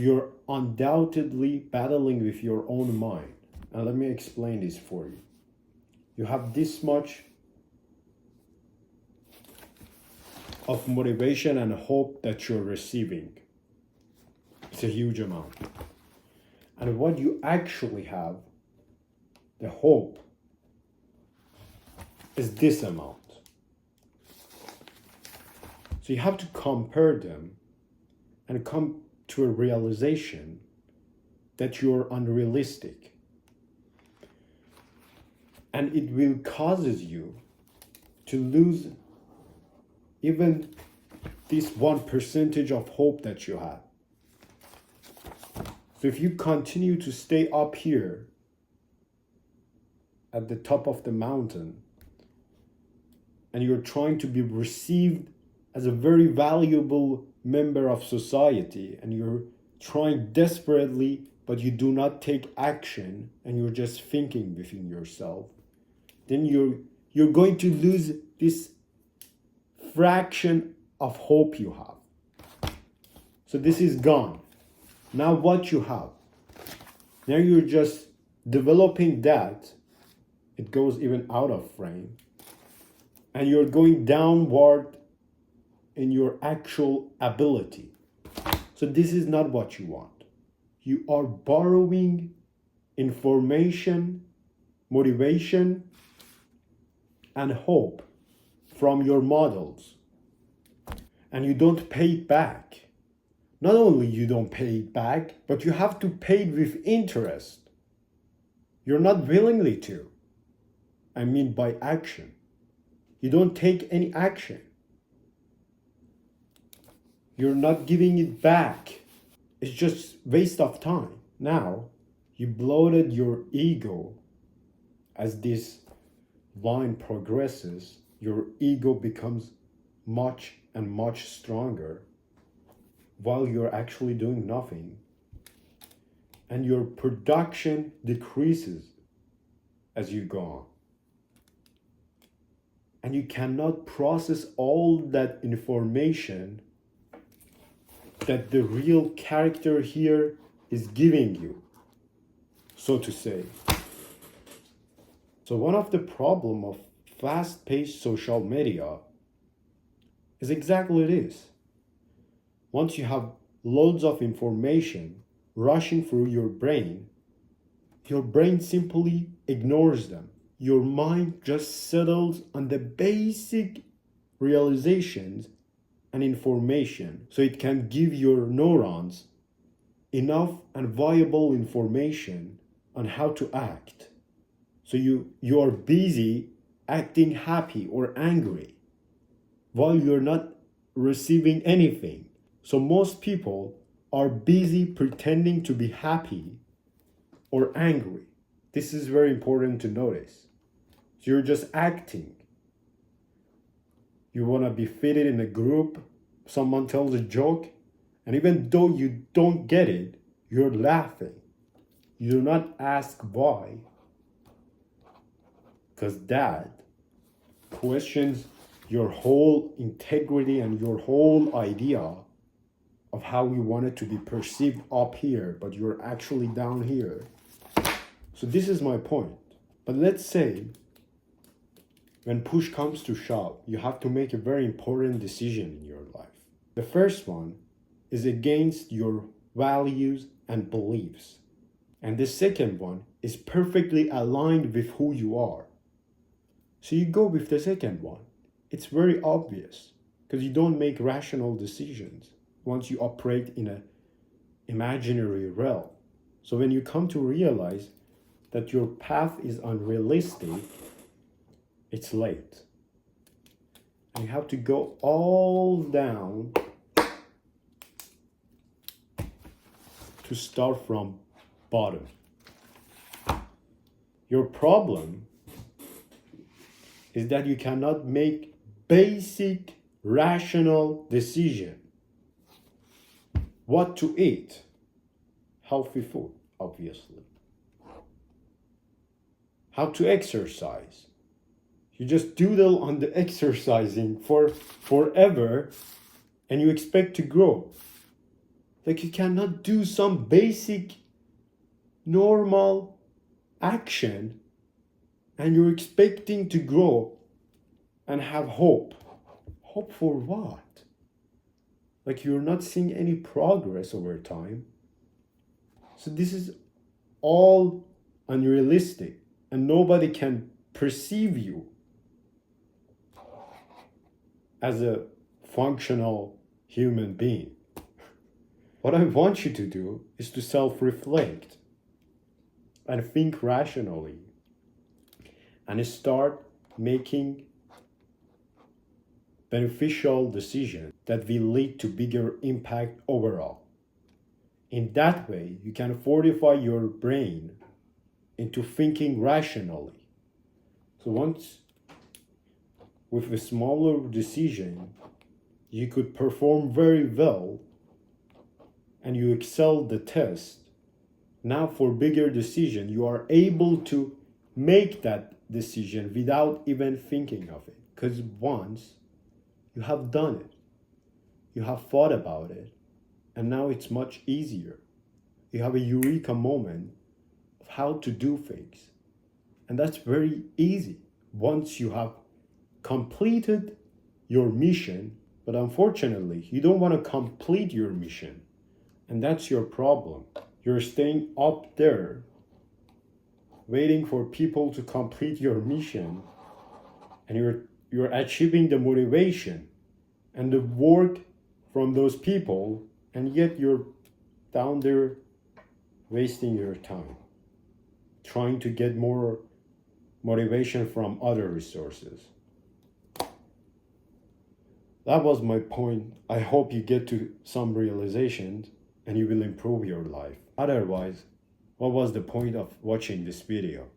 You're undoubtedly battling with your own mind. And let me explain this for you. You have this much of motivation and hope that you're receiving. It's a huge amount. And what you actually have, the hope, is this amount. So you have to compare them and come to a realization that you're unrealistic. And it will causes you to lose even this 1% of hope that you have. So if you continue to stay up here at the top of the mountain and you're trying to be received as a very valuable member of society and you're trying desperately but you do not take action and you're just thinking within yourself, then you're going to lose this fraction of hope you have. So this is gone. Now what you have? Now you're just developing that. It goes even out of frame. And you're going downward in your actual ability. So this is not what you want. You are borrowing information, motivation, and hope from your models. And you don't pay it back. Not only you don't pay it back, but you have to pay it with interest. You're not willingly to. I mean by action. You don't take any action. You're not giving it back. It's just waste of time. Now, you bloated your ego. As this line progresses, your ego becomes much and much stronger while you're actually doing nothing. And your production decreases as you go on. And you cannot process all that information that the real character here is giving you, so to say. So one of the problem of fast-paced social media is exactly this. Once you have loads of information rushing through your brain simply ignores them. Your mind just settles on the basic realizations and information so it can give your neurons enough and viable information on how to act. So you are busy acting happy or angry while you're not receiving anything. So most people are busy pretending to be happy or angry. This is very important to notice. So you're just acting. You want to be fitted in a group, someone tells a joke, and even though you don't get it, you're laughing. You do not ask why, because that questions your whole integrity and your whole idea of how you want it to be perceived up here, but you're actually down here. So this is my point. But let's say when push comes to shove, you have to make a very important decision in your life. The first one is against your values and beliefs. And the second one is perfectly aligned with who you are. So you go with the second one. It's very obvious because you don't make rational decisions once you operate in an imaginary realm. So when you come to realize that your path is unrealistic, it's late. And you have to go all down to start from bottom. Your problem is that you cannot make basic rational decision. What to eat? Healthy food, obviously. How to exercise? You just doodle on the exercising for forever and you expect to grow. Like you cannot do some basic normal action and you're expecting to grow and have hope. Hope for what? Like you're not seeing any progress over time. So this is all unrealistic and nobody can perceive you as a functional human being. What I want you to do is to self-reflect and think rationally and start making beneficial decisions that will lead to bigger impact overall. In that way, you can fortify your brain into thinking rationally. So once with a smaller decision, you could perform very well and you excel the test. Now for bigger decision, you are able to make that decision without even thinking of it. Because once you have done it, you have thought about it, and now it's much easier. You have a eureka moment of how to do things. And that's very easy once you have completed your mission. But unfortunately, you don't want to complete your mission. And that's your problem. You're staying up there, waiting for people to complete your mission, and you're achieving the motivation and the work from those people, and yet you're down there wasting your time, trying to get more motivation from other resources. That was my point. I hope you get to some realizations and you will improve your life. Otherwise, what was the point of watching this video?